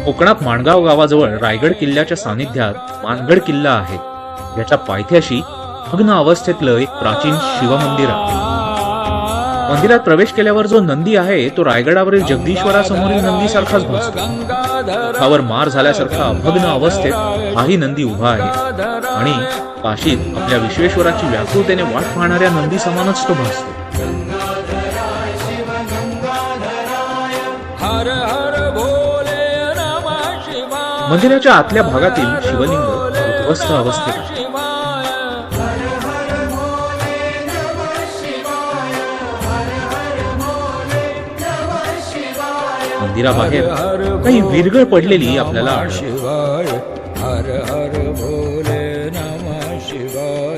कोकणात माणगाव गावाजवळ रायगड किल्ल्याच्या सानिध्यात मानगड किल्ला आहे. याच्या पायथ्याशी भग्न अवस्थेतलं एक प्राचीन शिवमंदिर आहे. मंदिरात प्रवेश केल्यावर जो नंदी आहे तो रायगडावरील जगदीश्वरासमोरील नंदीसारखाच भासतो. मुखावर मार झाल्यासारखा भग्न अवस्थेत हाही नंदी उभा आहे आणि काशीत आपल्या विश्वेश्वराची व्याकुळतेने वाट पाहणाऱ्या नंदी समानच तो भासतो. मंदिराच्या आतल्या भागातील शिवलिंग उद्ध्वस्त अवस्थेत आहे. मंदिराबाहेर काही विरगळ पडलेली आपल्याला शिवाय हर हर भोले नमः शिवाय.